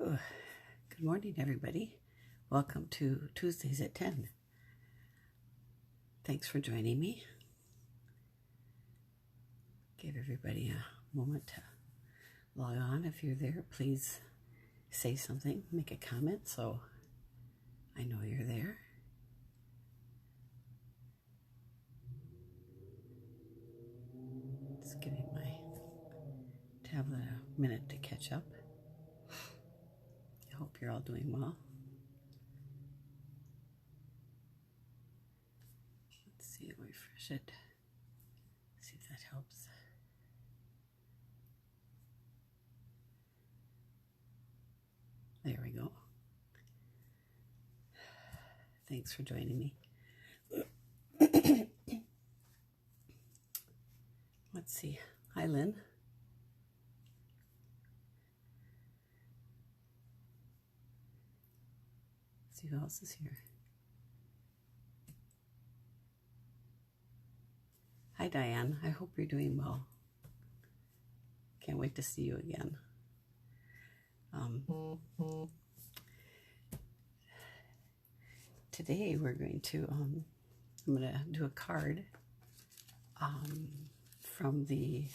Good morning, everybody. Welcome to Tuesdays at 10. Thanks for joining me. Give everybody a moment to log on. If you're there, please say something, make a comment so I know you're there. Just giving my tablet a minute to catch up. I hope you're all doing well. Let's see, refresh it. See if that helps. There we go. Thanks for joining me. Let's see. Hi, Lynn. Let's see who else is here. Hi, Diane. I hope you're doing well. Can't wait to see you again. Today we're going to, I'm going to do a card from the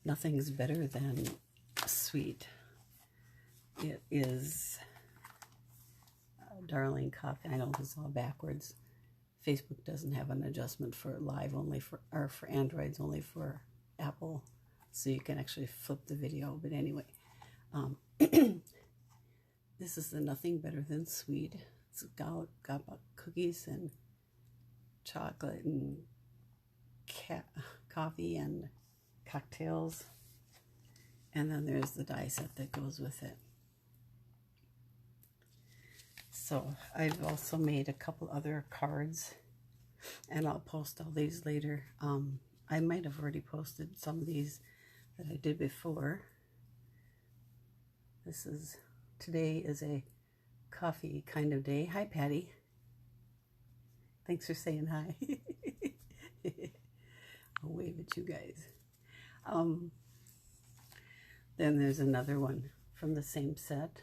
Nothing's Better Than Sweet. It is Darling Coffee. I know this is all backwards. Facebook doesn't have an adjustment for live only for, or for Androids, only for Apple. So you can actually flip the video. But anyway, this is the Nothing Better Than Sweet. It's got cookies and chocolate and coffee and cocktails. And then there's the die set that goes with it. So I've also made a couple other cards, and I'll post all these later. I might have already posted some of these that I did before. Today is a coffee kind of day. Hi, Patty. Thanks for saying hi. I'll wave at you guys. Then there's another one from the same set.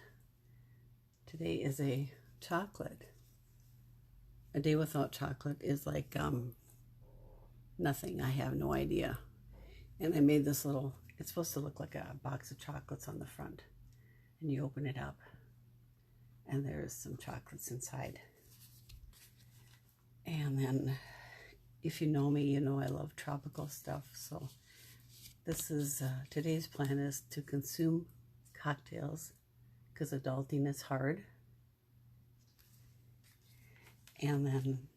Today is a chocolate. A day without chocolate is like nothing. I have no idea. And I made this little, it's supposed to look like a box of chocolates on the front. And you open it up, and there's some chocolates inside. And then, if you know me, you know I love tropical stuff. So this is, today's plan is to consume cocktails, because adulting is hard. And then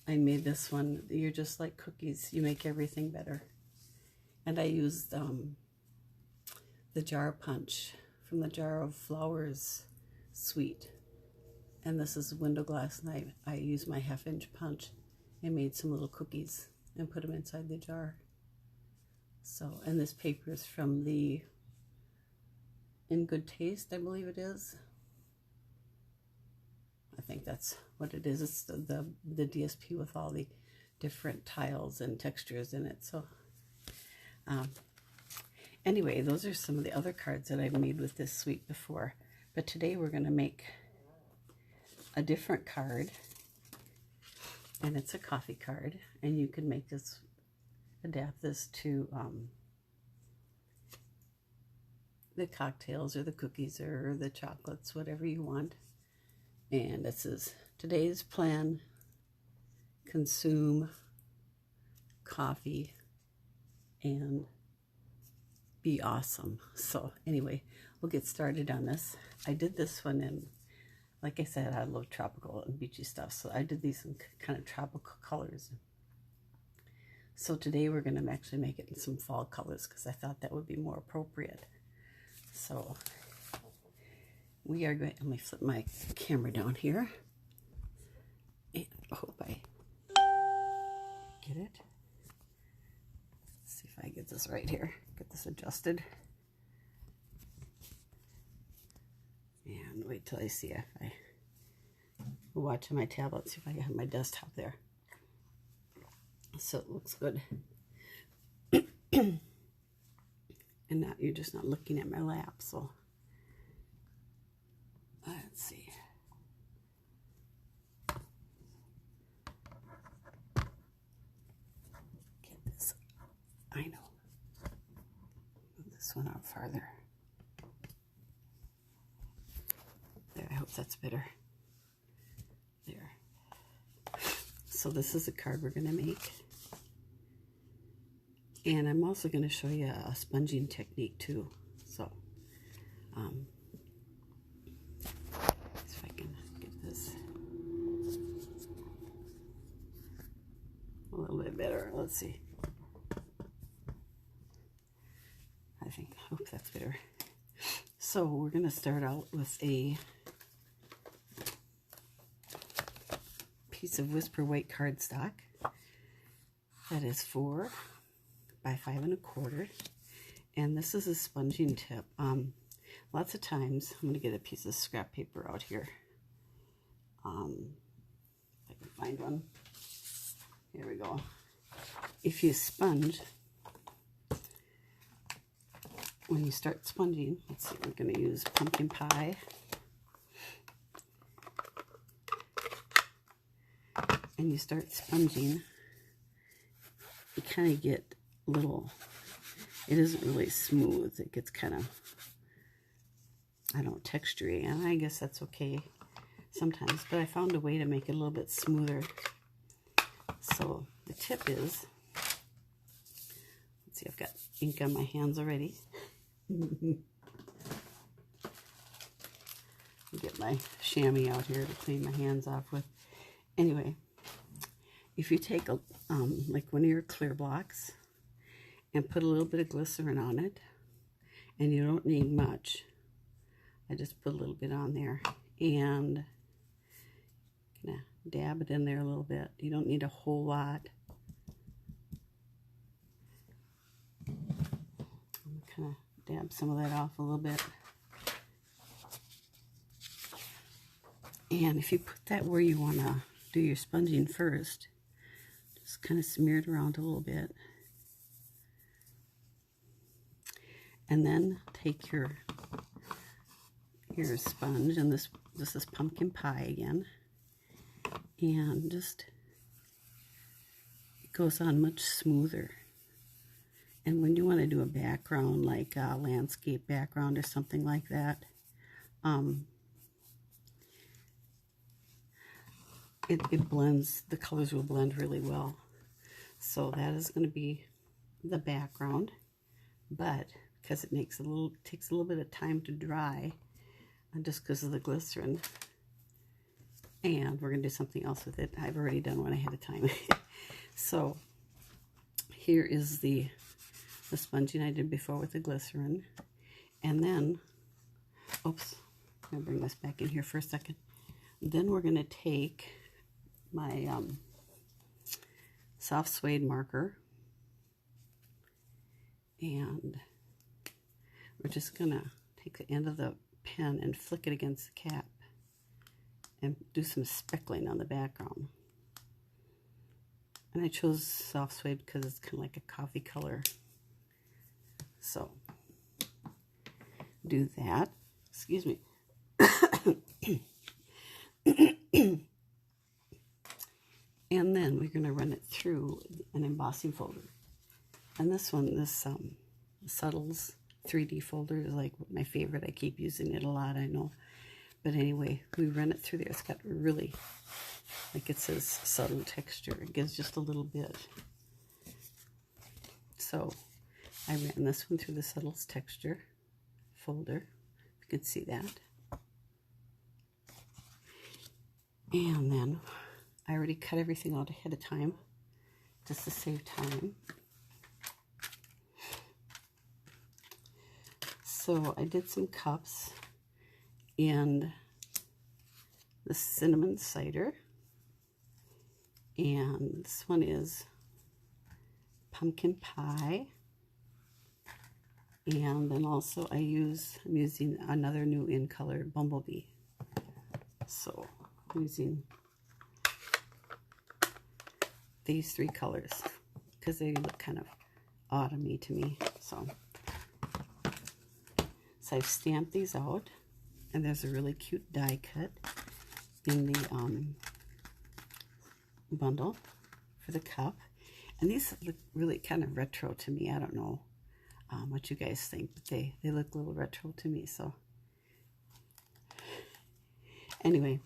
I made this one. You're just like cookies. You make everything better. And I used the jar punch from the Jar of Flowers Sweet. And this is window glass, and I used my half-inch punch and made some little cookies and put them inside the jar. So, and this paper is from the In Good Taste, I believe it is. I think that's what it is. It's the DSP with all the different tiles and textures in it. So anyway, those are some of the other cards that I've made with this sweet before. But today we're going to make a different card. And it's a coffee card. And you can make this, adapt this to the cocktails or the cookies or the chocolates, whatever you want. And this is today's plan: consume coffee and be awesome. So anyway, we'll get started on this. I did this one in, like I said, I love tropical and beachy stuff, so I did these in kind of tropical colors. So today we're going to actually make it in some fall colors, because I thought that would be more appropriate. So we are going, let me flip my camera down here. And I hope I get it. Let's see if I get this right here. Get this adjusted. And wait till I see if I will watch on my tablet, see if I have my desktop there. So it looks good. And not, you're just not looking at my lap, so Let's see. Get this. I know. Move this one out farther. There, I hope that's better. There. So this is the card we're going to make. And I'm also going to show you a sponging technique too. So, if I can get this a little bit better. Let's see. I hope that's better. So we're going to start out with a piece of Whisper White cardstock that is 4 by 5 1/4, and this is a sponging tip. Lots of times, I'm going to get a piece of scrap paper out here. If I can find one. Here we go. If you sponge, when you start sponging, let's see, we're going to use pumpkin pie. And you start sponging, you kind of get little, it isn't really smooth. It gets kind of, I don't know, textury, and I guess that's okay sometimes, but I found a way to make it a little bit smoother. So the tip is, let's see, I've got ink on my hands already. Get my chamois out here to clean my hands off with. Anyway, if you take a like one of your clear blocks and put a little bit of glycerin on it, and you don't need much, I just put a little bit on there and kind of dab it in there a little bit. You don't need a whole lot. Kind of dab some of that off a little bit. And if you put that where you want to do your sponging first, just kind of smear it around a little bit. And then take your sponge, and this is pumpkin pie again, and just, it goes on much smoother. And when you want to do a background, like a landscape background or something like that, it blends, the colors will blend really well. So that is going to be the background, but because it takes a little bit of time to dry, just because of the glycerin, and we're going to do something else with it. I've already done one ahead of time. So here is the sponging I did before with the glycerin, and then, oops, I'm going to bring this back in here for a second. Then we're going to take my soft suede marker, and we're just going to take the end of the pen and flick it against the cap and do some speckling on the background. And I chose soft suede because it's kind of like a coffee color. So do that. Excuse me. And then we're going to run it through an embossing folder. And this one, this Subtles 3D folder is like my favorite. I keep using it a lot, I know. But anyway, we run it through there. It's got really, like it says, subtle texture. It gives just a little bit. So I ran this one through the Subtles texture folder. You can see that. And then I already cut everything out ahead of time just to save time. So I did some cups and the cinnamon cider, and this one is pumpkin pie, and then also I'm using another new in color, bumblebee. So I'm using these 3 colors because they look kind of autumny to me. So I've stamped these out, And there's a really cute die cut in the bundle for the cup. And these look really kind of retro to me. I don't know what you guys think, but they look a little retro to me. So anyway,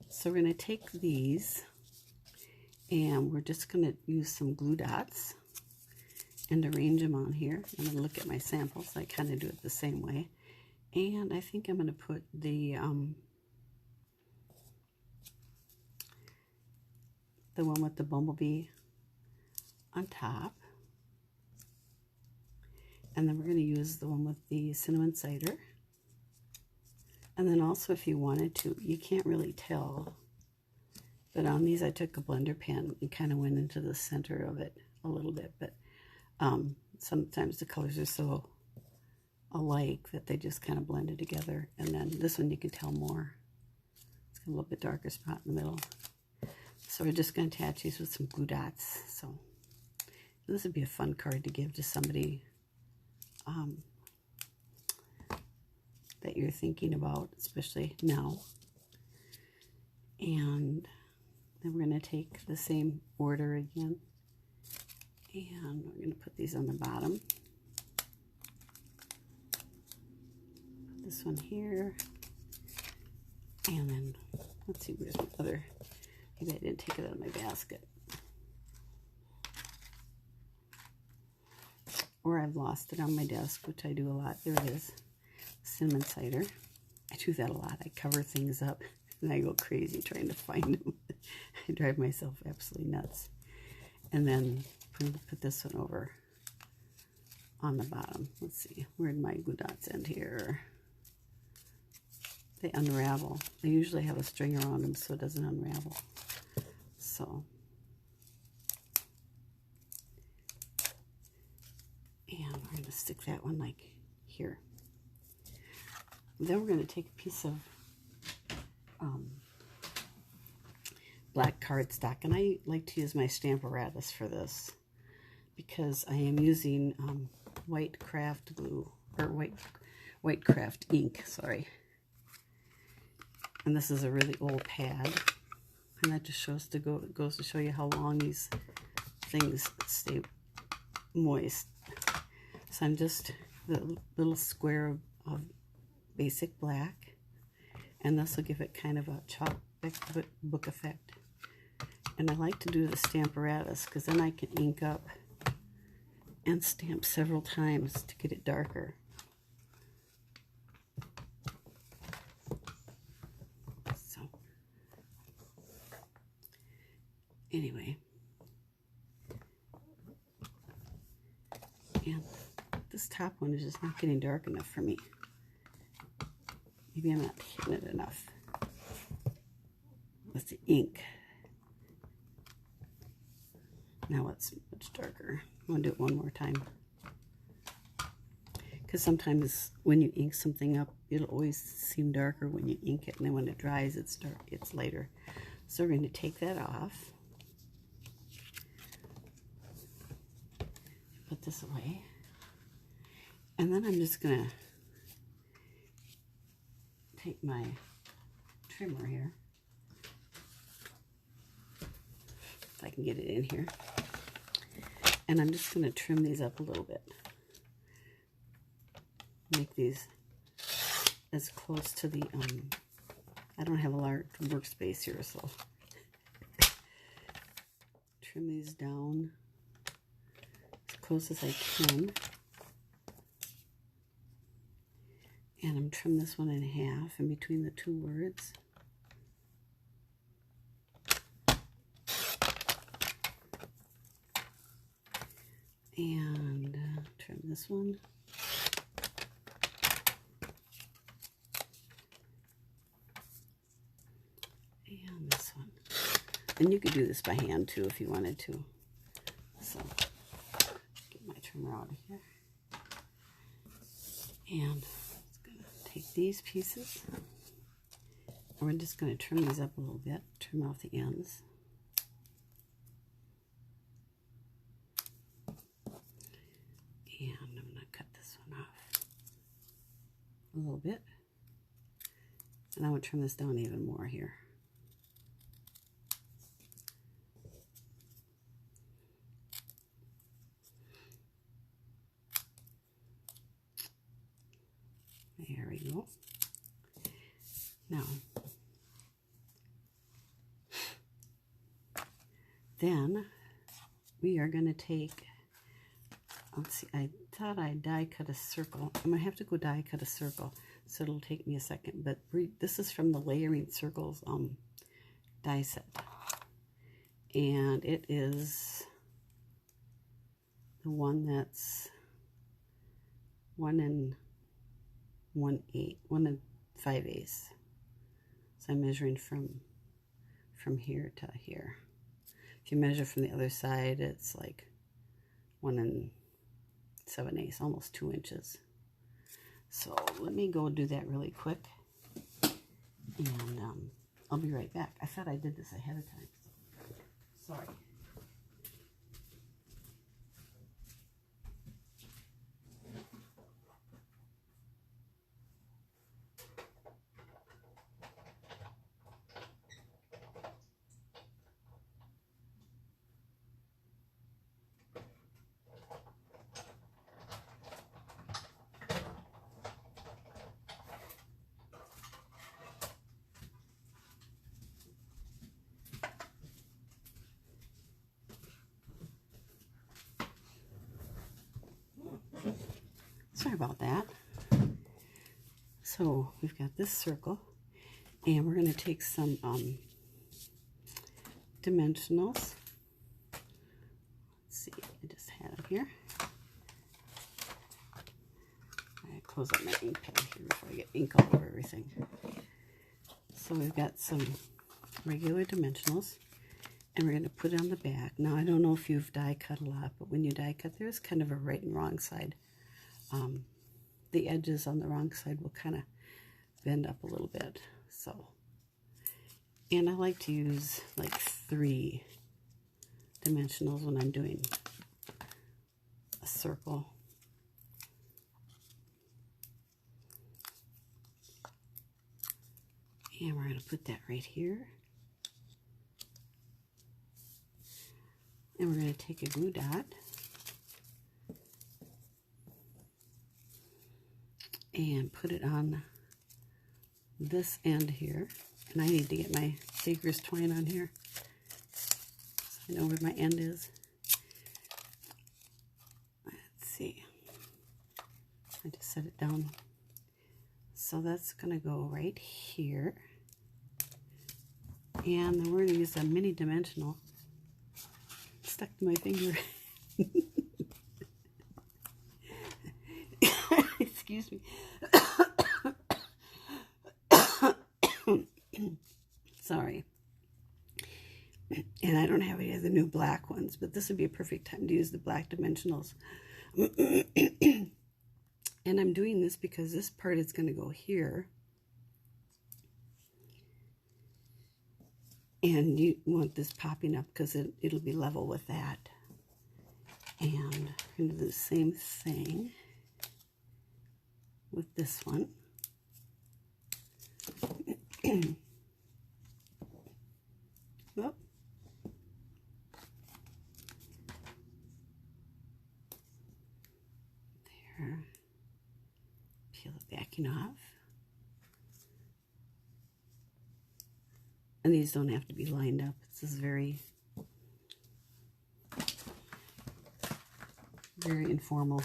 so we're going to take these and we're just going to use some glue dots and arrange them on here. I'm going to look at my samples. I kind of do it the same way. And I think I'm going to put the one with the bumblebee on top. And then we're going to use the one with the cinnamon cider. And then also, if you wanted to, you can't really tell, but on these I took a blender pen and kind of went into the center of it a little bit. But sometimes the colors are so alike that they just kind of blended together. And then this one you can tell more. It's got a little bit darker spot in the middle. So we're just going to attach these with some glue dots. So this would be a fun card to give to somebody that you're thinking about, especially now. And then we're going to take the same order again, and we're going to put these on the bottom. Put this one here, and then let's see, where's my other, maybe I didn't take it out of my basket, or I've lost it on my desk, which I do a lot. There it is. Cinnamon cider. I do that a lot. I cover things up and I go crazy trying to find them. I drive myself absolutely nuts. And then put this one over on the bottom. Let's see, where did my glue dots end here? They unravel. I usually have a string around them so it doesn't unravel. So, and we're going to stick that one like here. Then we're going to take a piece of black cardstock, and I like to use my Stamparatus for this because I am using white craft glue, or white craft ink, sorry. And this is a really old pad, and that just goes to show you how long these things stay moist. So I'm just the little square of basic black, and this will give it kind of a chalk book effect. And I like to do the Stamparatus because then I can ink up and stamp several times to get it darker. So anyway, and this top one is just not getting dark enough for me. Maybe I'm not hitting it enough with the ink. Now it's much darker. I'm going to do it one more time. Because sometimes when you ink something up, it'll always seem darker when you ink it. And then when it dries, it's dark, it's lighter. So we're going to take that off. Put this away. And then I'm just going to take my trimmer here, if I can get it in here, and I'm just going to trim these up a little bit. Make these as close to the, I don't have a large workspace here, so trim these down as close as I can. And I'm trim this one in half in between the two words. And trim this one. And this one. And you could do this by hand too if you wanted to. So, get my trimmer out of here. And take these pieces, and we're just going to trim these up a little bit, trim off the ends. And I'm going to cut this one off. a little bit. And I want to trim this down even more here. There we go. Now, then we are going to take, let's see, I thought I die cut a circle. I'm going to have to go die cut a circle, so it'll take me a second. But this is from the Layering Circles die set. And it is the one that's 1 5/8. So I'm measuring from here to here. If you measure from the other side, it's like 1 7/8, almost 2 inches. So let me go do that really quick, and I'll be right back. I thought I did this ahead of time. So sorry. Sorry about that. So we've got this circle, and we're going to take some dimensionals. Let's see, I just had them here. I close up my ink pad here before I get ink all over everything. So we've got some regular dimensionals, and we're going to put it on the back. Now, I don't know if you've die cut a lot, but when you die cut, there's kind of a right and wrong side. The edges on the wrong side will kind of bend up a little bit. So, and I like to use like 3 dimensionals when I'm doing a circle. And we're going to put that right here. And we're going to take a glue dot and put it on this end here. And I need to get my Baker's twine on here so I know where my end is. Let's see. I just set it down. So that's going to go right here. And then we're going to use a mini dimensional. It's stuck to my finger. Excuse me. Sorry. And I don't have any of the new black ones, but this would be a perfect time to use the black dimensionals. And I'm doing this because this part is going to go here. And you want this popping up because it'll be level with that. And I'm going to do the same thing with this one. Oh. There. Peel the backing off. And these don't have to be lined up. This is very informal.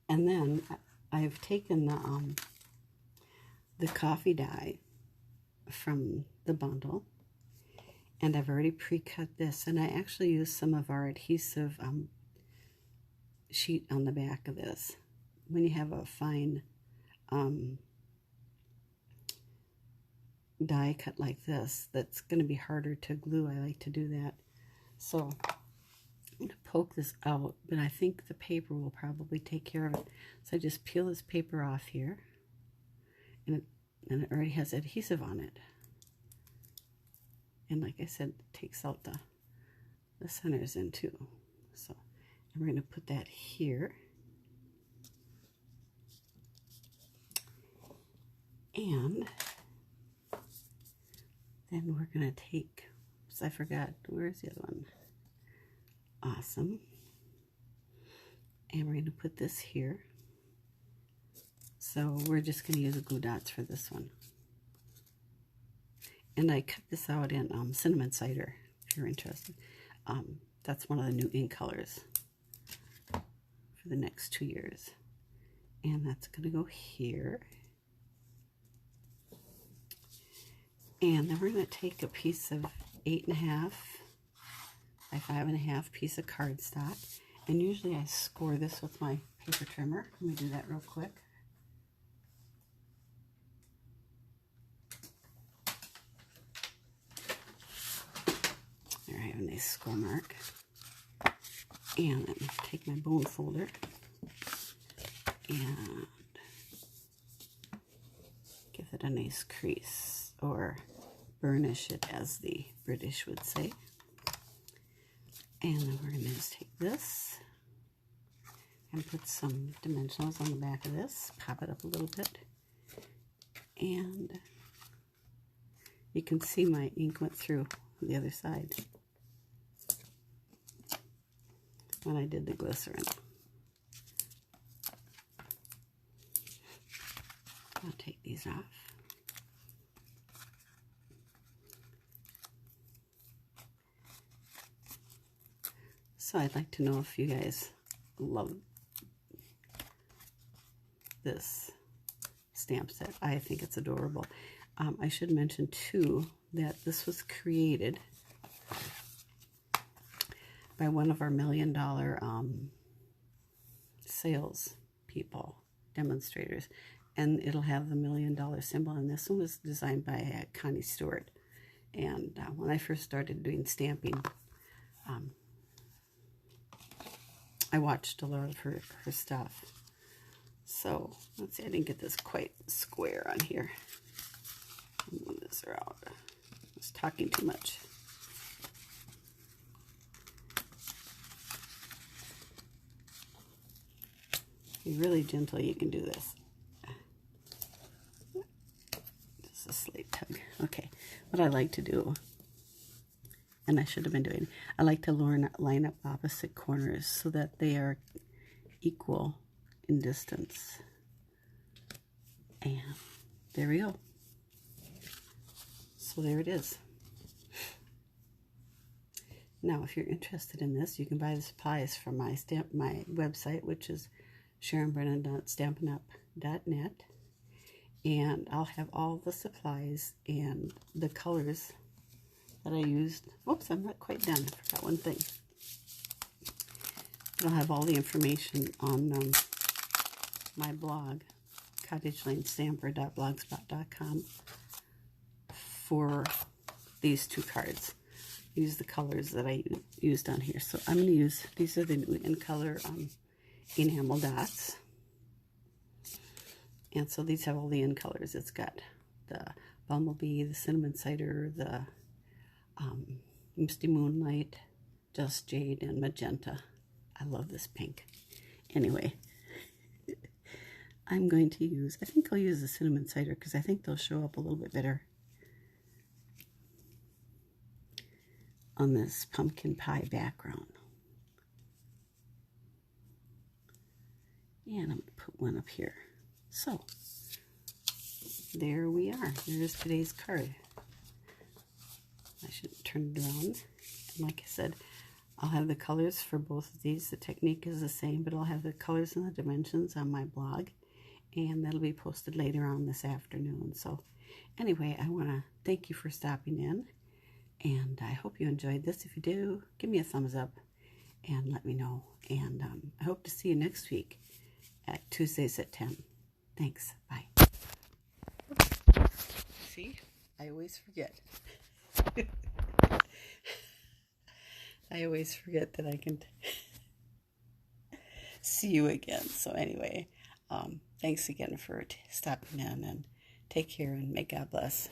And then I've taken the coffee dye from the bundle, and I've already pre-cut this, and I actually used some of our adhesive sheet on the back of this. When you have a fine die cut like this, that's going to be harder to glue. I like to do that. So I'm going to poke this out, but I think the paper will probably take care of it. So I just peel this paper off here, and it already has adhesive on it. And like I said, it takes out the centers in too. So we're going to put that here. And then we're going to take, oops, I forgot, where's the other one? Awesome. And we're going to put this here. So we're just going to use glue dots for this one. And I cut this out in cinnamon cider, if you're interested. That's one of the new ink colors for the next 2 years. And that's going to go here. And then we're going to take a piece of 8.5 by 5.5 piece of cardstock. And usually I score this with my paper trimmer. Let me do that real quick. There I have a nice score mark. And then take my bone folder and give it a nice crease, or burnish it as the British would say. And then we're going to just take this and put some dimensionals on the back of this, pop it up a little bit, and you can see my ink went through the other side when I did the glycerin. I'll take these off. So I'd like to know if you guys love this stamp set. I think it's adorable. I should mention too that this was created by one of our $1 million sales people, demonstrators, and it'll have the $1 million symbol. And this one was designed by Connie Stewart. And when I first started doing stamping, I watched a lot of her stuff. So let's see, I didn't get this quite square on here. Move this out. I was talking too much. Be really gentle, you can do this. Just a slight tug. Okay, what I like to do, and I should have been doing, I like to line up opposite corners so that they are equal in distance. And there we go. So there it is. Now, if you're interested in this, you can buy the supplies from my website, which is SharonBrennan.stampinup.net, and I'll have all the supplies and the colors that I used. Oops, I'm not quite done. I forgot one thing. I'll have all the information on my blog, cottagelanestamper.blogspot.com, for these two cards. Use the colors that I used on here. So I'm going to use, these are the new in color enamel dots. And so these have all the in colors. It's got the bumblebee, the cinnamon cider, the misty moonlight, just jade, and magenta. I love this pink. Anyway, I'm going to use, I think I'll use the cinnamon cider because I think they'll show up a little bit better on this pumpkin pie background. And I'm going to put one up here. So, there we are. There's today's card. I should turn it around. And like I said, I'll have the colors for both of these. The technique is the same, but I'll have the colors and the dimensions on my blog. And that'll be posted later on this afternoon. So, anyway, I want to thank you for stopping in. And I hope you enjoyed this. If you do, give me a thumbs up and let me know. And I hope to see you next week at Tuesdays at 10. Thanks. Bye. See? I always forget. I always forget that I can see you again. So anyway, thanks again for stopping in, and take care, and may God bless.